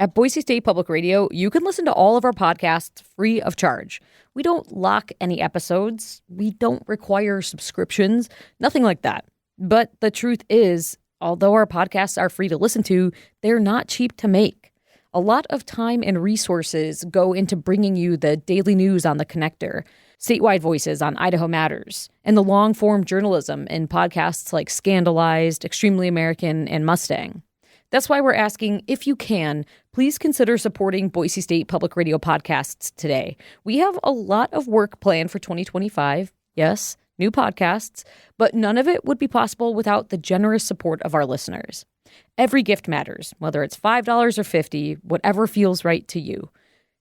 At Boise State Public Radio, you can listen to all of our podcasts free of charge. We don't lock any episodes. We don't require subscriptions, nothing like that. But the truth is, although our podcasts are free to listen to, they're not cheap to make. A lot of time and resources go into bringing you the daily news on The Connector, statewide voices on Idaho Matters, and the long-form journalism in podcasts like Scandalized, Extremely American, and Mustang. That's why we're asking, if you can, please consider supporting Boise State Public Radio podcasts today. We have a lot of work planned for 2025. Yes, new podcasts, but none of it would be possible without the generous support of our listeners. Every gift matters, whether it's $5 or $50, whatever feels right to you.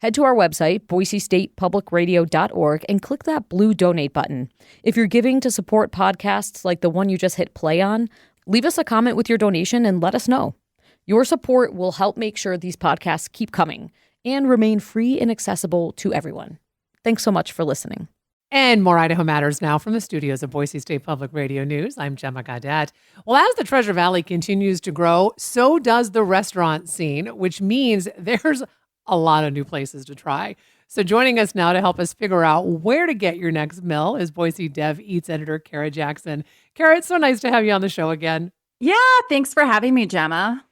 Head to our website, boisestatepublicradio.org, and click that blue donate button. If you're giving to support podcasts like the one you just hit play on, leave us a comment with your donation and let us know. Your support will help make sure these podcasts keep coming and remain free and accessible to everyone. Thanks so much for listening. And more Idaho Matters now from the studios of Boise State Public Radio News. I'm Gemma Gaudette. Well, as the Treasure Valley continues to grow, so does the restaurant scene, which means there's a lot of new places to try. So joining us now to help us figure out where to get your next meal is Boise Dev Eats editor Kara Jackson. Kara, it's so nice to have you on the show again. Yeah, thanks for having me, Gemma.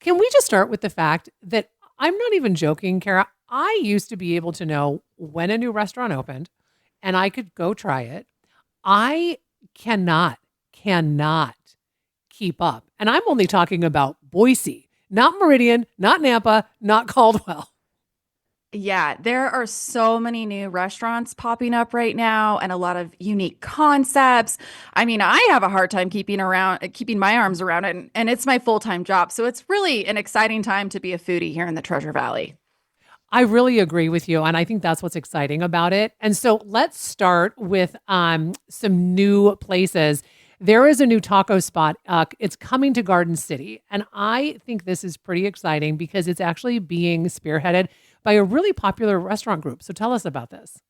Can we just start with the fact that I'm not even joking, Kara? I used to be able to know when a new restaurant opened and I could go try it. I cannot keep up. And I'm only talking about Boise, not Meridian, not Nampa, not Caldwell. Yeah, there are so many new restaurants popping up right now and a lot of unique concepts. I mean, I have a hard time keeping my arms around it, and it's my full-time job. So it's really an exciting time to be a foodie here in the Treasure Valley. I really agree with you, and I think that's what's exciting about it. And so let's start with some new places. There is a new taco spot. It's coming to Garden City, and I think this is pretty exciting because it's actually being spearheaded by a really popular restaurant group. So tell us about this.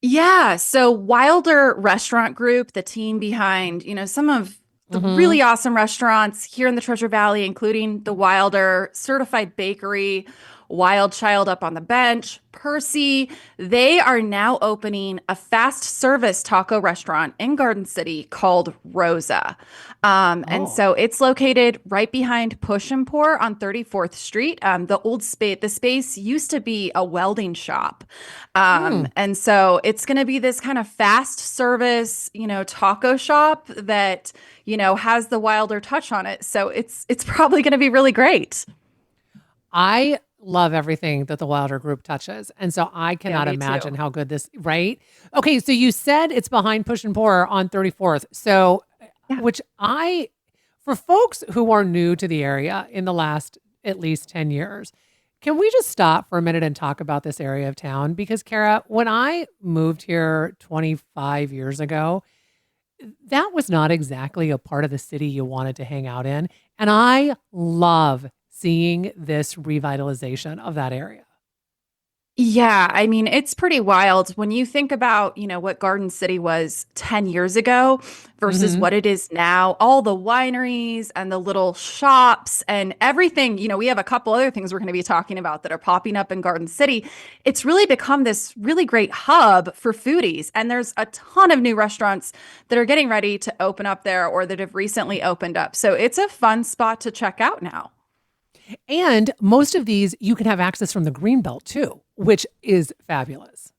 Yeah, so Wilder Restaurant Group, the team behind, some of the really awesome restaurants here in the Treasure Valley, including the Wilder Certified Bakery, Wild Child Up on the Bench, Percy. They are now opening a fast service taco restaurant in Garden City called Rosa. And so it's located right behind Push and Pour on 34th Street. The space used to be a welding shop. And so it's going to be this kind of fast service, taco shop that, has the Wilder touch on it. So it's probably going to be really great. I love everything that the Wilder Group touches. And so I cannot imagine too. how good this, right? Okay, so you said it's behind Push and Pour on 34th. So, for folks who are new to the area in the last at least 10 years, can we just stop for a minute and talk about this area of town? Because Kara, when I moved here 25 years ago, that was not exactly a part of the city you wanted to hang out in. And I love seeing this revitalization of that area. Yeah, I mean, it's pretty wild when you think about, what Garden City was 10 years ago versus what it is now. All the wineries and the little shops and everything, we have a couple other things we're going to be talking about that are popping up in Garden City. It's really become this really great hub for foodies. And there's a ton of new restaurants that are getting ready to open up there or that have recently opened up. So it's a fun spot to check out now. And most of these you can have access from the Greenbelt too, which is fabulous.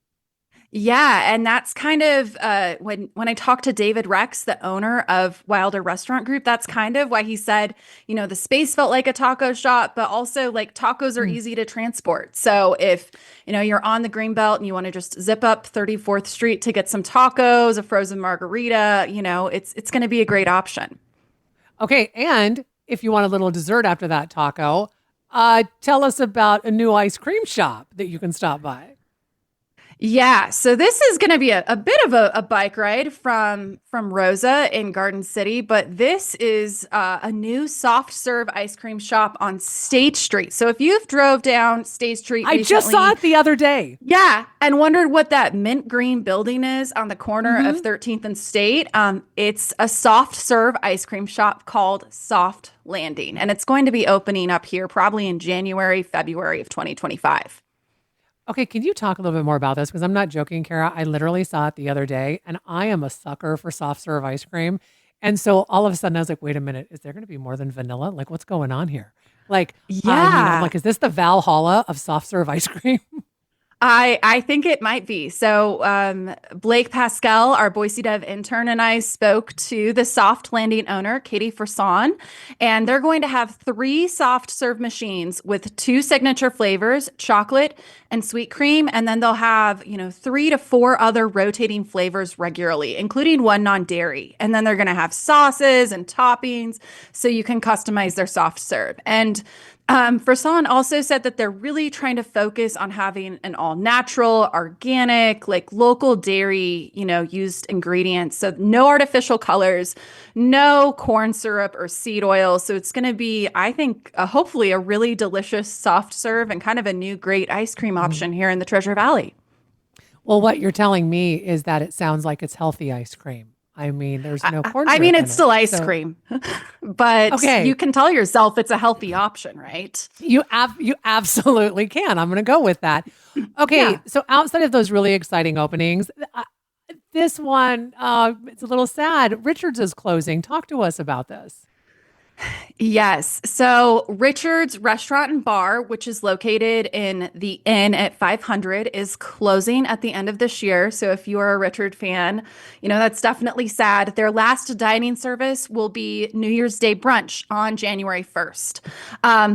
Yeah, and that's kind of when I talked to David Rex, the owner of Wilder Restaurant Group, that's kind of why he said, the space felt like a taco shop, but also like tacos are easy to transport. So if, you're on the Greenbelt and you want to just zip up 34th Street to get some tacos, a frozen margarita, it's going to be a great option. Okay, and if you want a little dessert after that taco, tell us about a new ice cream shop that you can stop by. Yeah, so this is going to be a bit of a bike ride from Rosa in Garden City, but this is a new soft serve ice cream shop on State Street. So if you've drove down State Street I just saw recently, it the other day. yeah, and wondered what that mint green building is on the corner of Hmm. 13th and State, it's a soft serve ice cream shop called Soft Landing, and it's going to be opening up here probably in January, February of 2025. Okay, can you talk a little bit more about this? Because I'm not joking, Kara. I literally saw it the other day, and I am a sucker for soft serve ice cream. And so all of a sudden, I was like, wait a minute, is there going to be more than vanilla? Like, what's going on here? Like, I mean, I'm Yeah. like, is this the Valhalla of soft serve ice cream? I think it might be. So Blake Pascal, our Boise Dev intern, and I spoke to the Soft Landing owner, Katie Ferson, and they're going to have three soft serve machines with two signature flavors, chocolate and sweet cream, and then they'll have, 3 to 4 other rotating flavors regularly, including one non-dairy. And then they're going to have sauces and toppings so you can customize their soft serve. And Fersan also said that they're really trying to focus on having an all natural, organic, like local dairy, used ingredients. So no artificial colors, no corn syrup or seed oil. So it's going to be, I think, hopefully a really delicious soft serve and kind of a new great ice cream option here in the Treasure Valley. Well, what you're telling me is that it sounds like it's healthy ice cream. I mean, there's no corn I mean, syrup in it's it. still ice So, cream, but okay, you can tell yourself it's a healthy option, right? you absolutely can. I'm going to go with that. Okay, Yeah. so outside of those really exciting openings, this one, it's a little sad. Richards is closing. Talk to us about this. Yes. So Richard's Restaurant and Bar, which is located in the Inn at 500, is closing at the end of this year. So if you are a Richard fan, that's definitely sad. Their last dining service will be New Year's Day brunch on January 1st.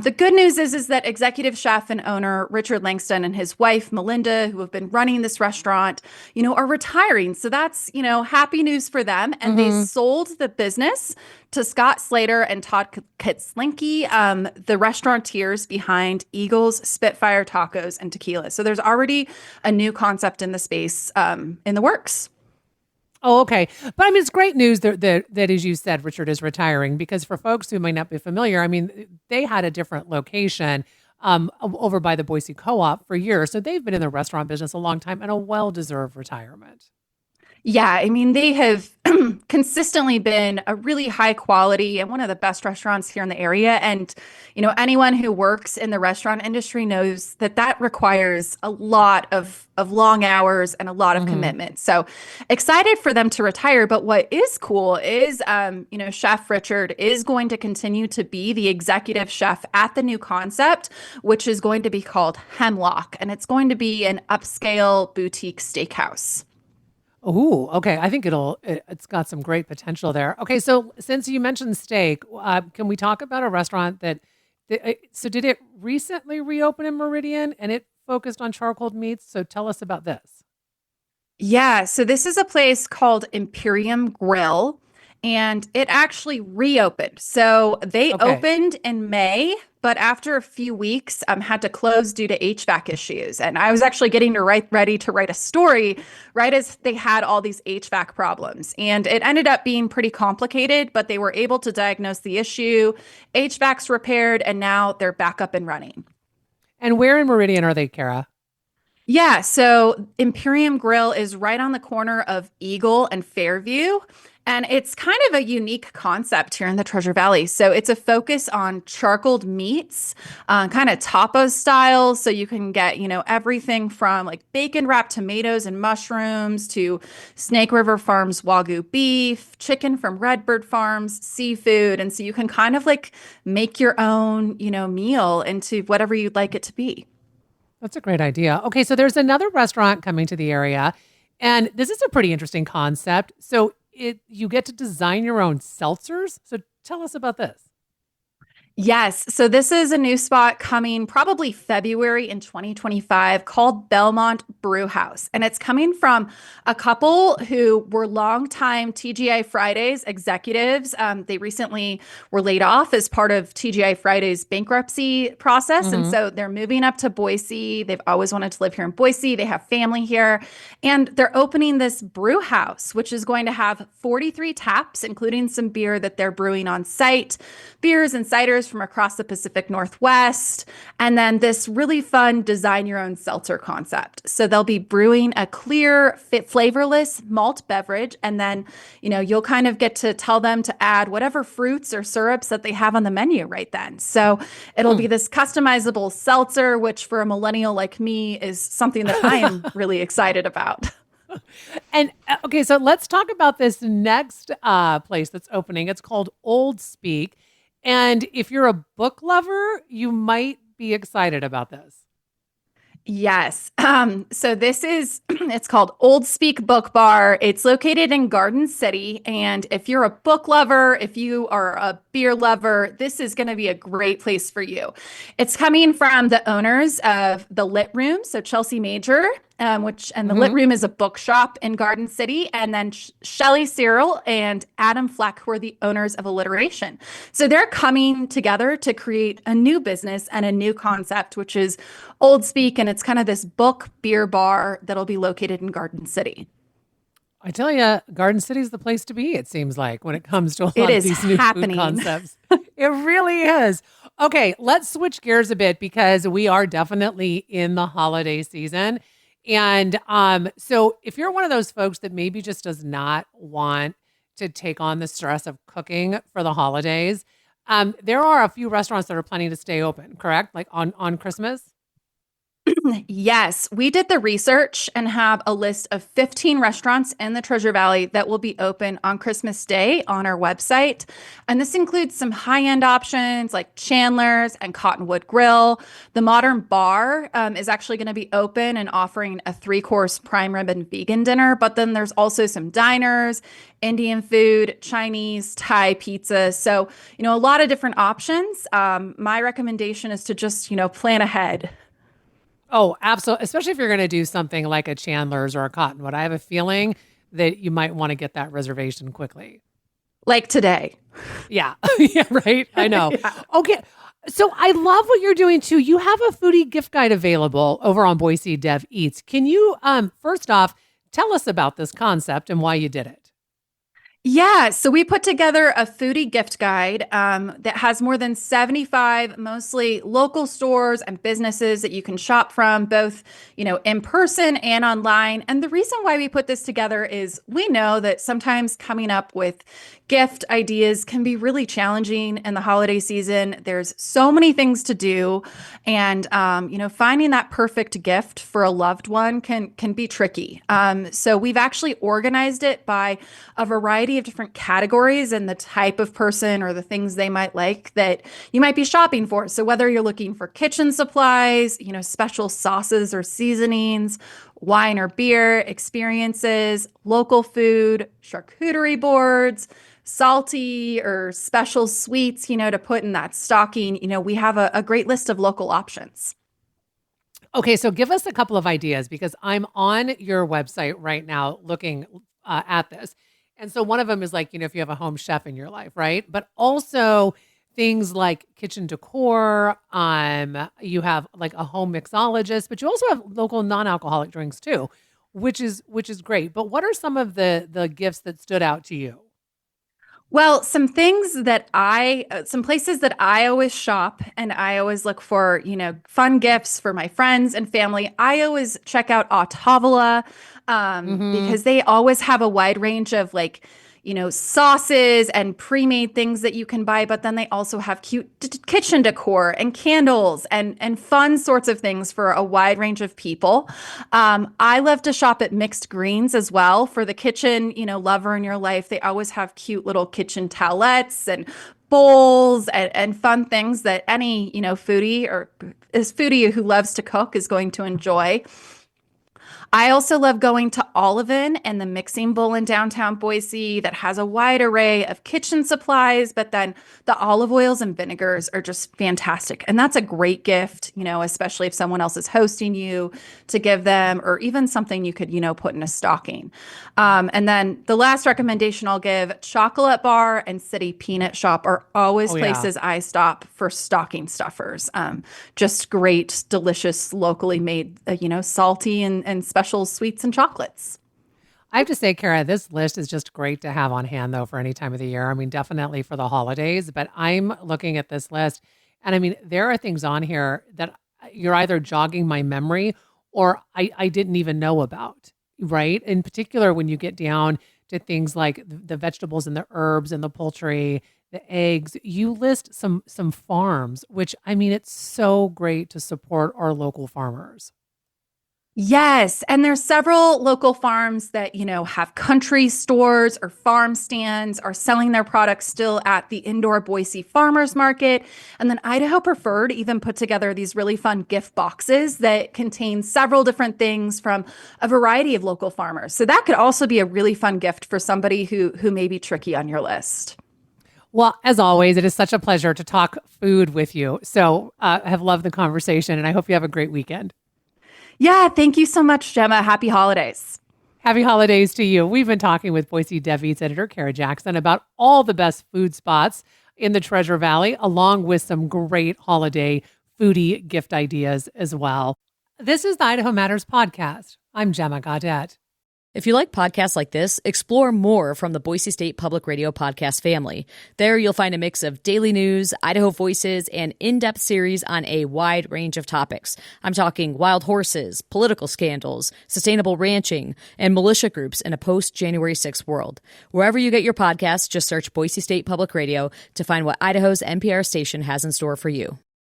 The good news is that executive chef and owner Richard Langston and his wife Melinda, who have been running this restaurant, are retiring. So that's, happy news for them. And they Hmm. sold the business to Scott Slater and Todd Katslinki, the restaurateurs behind Eagles, Spitfire Tacos, and Tequila. So there's already a new concept in the space in the works. Oh, okay. But I mean, it's great news that, as you said, Richard is retiring because for folks who might not be familiar, I mean, they had a different location over by the Boise Co-op for years. So they've been in the restaurant business a long time and a well-deserved retirement. Yeah, I mean, they have consistently been a really high quality and one of the best restaurants here in the area. And, anyone who works in the restaurant industry knows that that requires a lot of long hours and a lot of Hmm. commitment. So excited for them to retire. But what is cool is, Chef Richard is going to continue to be the executive chef at the new concept, which is going to be called Hemlock. And it's going to be an upscale boutique steakhouse. Oh, okay. I think it's got some great potential there. Okay, so since you mentioned steak, can we talk about a restaurant so did it recently reopen in Meridian and it focused on charcoal meats? So tell us about this. Yeah, so this is a place called Imperium Grill, and it actually reopened. So they Okay. opened in May, but after a few weeks, had to close due to HVAC issues. And I was actually getting ready to write a story right as they had all these HVAC problems, and it ended up being pretty complicated. But they were able to diagnose the issue, HVAC's repaired, and now they're back up and running. And where in Meridian are they, Kara? Yeah, so Imperium Grill is right on the corner of Eagle and Fairview. And it's kind of a unique concept here in the Treasure Valley. So it's a focus on charcoaled meats, kind of tapas style. So you can get, everything from like bacon wrapped tomatoes and mushrooms to Snake River Farms Wagyu beef, chicken from Redbird Farms, seafood. And so you can kind of like make your own, meal into whatever you'd like it to be. That's a great idea. Okay, so there's another restaurant coming to the area, and this is a pretty interesting concept. So you get to design your own seltzers. So tell us about this. Yes. So this is a new spot coming probably February in 2025 called Belmont Brew House. And it's coming from a couple who were longtime TGI Fridays executives. They recently were laid off as part of TGI Fridays bankruptcy process. And Hmm. so they're moving up to Boise. They've always wanted to live here in Boise. They have family here. And they're opening this brew house, which is going to have 43 taps, including some beer that they're brewing on site, beers and ciders from across the Pacific Northwest, and then this really fun design your own seltzer concept. So they'll be brewing a clear, flavorless malt beverage, and then, you'll kind of get to tell them to add whatever fruits or syrups that they have on the menu right then. So it'll be this customizable seltzer, which for a millennial like me is something that I am really excited about. And okay, so let's talk about this next place that's opening. It's called Old Speak. And if you're a book lover, you might be excited about this. Yes. So this is, it's called Old Speak Book Bar. It's located in Garden City. And if you're a book lover, if you are a beer lover, this is going to be a great place for you. It's coming from the owners of the Lit Room. So Chelsea Major, and the Lit Room is a bookshop in Garden City. And then Shelley Cyril and Adam Fleck, who are the owners of Alliteration. So they're coming together to create a new business and a new concept, which is Old Speak. And it's kind of this book beer bar that'll be located in Garden City. I tell you, Garden City is the place to be, it seems like, when it comes to a lot It of is these new happening. food concepts. It really is. Okay, let's switch gears a bit because we are definitely in the holiday season. And so if you're one of those folks that maybe just does not want to take on the stress of cooking for the holidays, there are a few restaurants that are planning to stay open, correct? Like on Christmas? Yes, we did the research and have a list of 15 restaurants in the Treasure Valley that will be open on Christmas Day on our website. And this includes some high-end options like Chandler's and Cottonwood Grill. The Modern Bar is actually going to be open and offering a 3-course prime rib and vegan dinner. But then there's also some diners, Indian food, Chinese, Thai pizza. So, a lot of different options. My recommendation is to just, plan ahead. Oh, absolutely. Especially if you're going to do something like a Chandler's or a Cottonwood. I have a feeling that you might want to get that reservation quickly. Like today. Yeah. Yeah, right. I know. Yeah. Okay. So I love what you're doing too. You have a foodie gift guide available over on Boise Dev Eats. Can you first off tell us about this concept and why you did it? Yeah, so we put together a foodie gift guide that has more than 75 mostly local stores and businesses that you can shop from, both, in person and online. And the reason why we put this together is we know that sometimes coming up with gift ideas can be really challenging in the holiday season. There's so many things to do, and finding that perfect gift for a loved one can be tricky. So we've actually organized it by a variety of different categories and the type of person or the things they might like that you might be shopping for. So whether you're looking for kitchen supplies, special sauces or seasonings, wine or beer, experiences, local food, charcuterie boards, salty or special sweets, to put in that stocking, we have a great list of local options. Okay, so give us a couple of ideas because I'm on your website right now looking at this. And so one of them is like, if you have a home chef in your life, right? But also things like kitchen decor, you have like a home mixologist, but you also have local non-alcoholic drinks too, which is great. But what are some of the gifts that stood out to you? Well, some places that I always shop and I always look for, fun gifts for my friends and family. I always check out Autavala Mhm. because they always have a wide range of sauces and pre-made things that you can buy, but then they also have cute kitchen decor and candles and fun sorts of things for a wide range of people. I love to shop at Mixed Greens as well for the kitchen, lover in your life. They always have cute little kitchen towelettes and bowls and fun things that any, foodie who loves to cook is going to enjoy. I also love going to Oliven and the Mixing Bowl in downtown Boise that has a wide array of kitchen supplies, but then the olive oils and vinegars are just fantastic. And that's a great gift, especially if someone else is hosting you, to give them, or even something you could, put in a stocking. And then the last recommendation I'll give, Chocolate Bar and City Peanut Shop are always places I stop for stocking stuffers. Just great, delicious, locally made, salty and special sweets and chocolates. I have to say, Kara, this list is just great to have on hand, though, for any time of the year. I mean, definitely for the holidays, but I'm looking at this list, and I mean, there are things on here that you're either jogging my memory or I didn't even know about, right? In particular, when you get down to things like the vegetables and the herbs and the poultry, the eggs, you list some farms, which, I mean, it's so great to support our local farmers. Yes, and there's several local farms that, have country stores or farm stands, are selling their products still at the indoor Boise Farmers Market. And then Idaho Preferred even put together these really fun gift boxes that contain several different things from a variety of local farmers. So that could also be a really fun gift for somebody who may be tricky on your list. Well, as always, it is such a pleasure to talk food with you. So I have loved the conversation, and I hope you have a great weekend. Yeah, thank you so much, Gemma. Happy holidays. Happy holidays to you. We've been talking with Boise Dev Eats editor Kara Jackson about all the best food spots in the Treasure Valley, along with some great holiday foodie gift ideas as well. This is the Idaho Matters podcast. I'm Gemma Gaudet. If you like podcasts like this, explore more from the Boise State Public Radio podcast family. There you'll find a mix of daily news, Idaho Voices, and in-depth series on a wide range of topics. I'm talking wild horses, political scandals, sustainable ranching, and militia groups in a post-January 6th world. Wherever you get your podcasts, just search Boise State Public Radio to find what Idaho's NPR station has in store for you.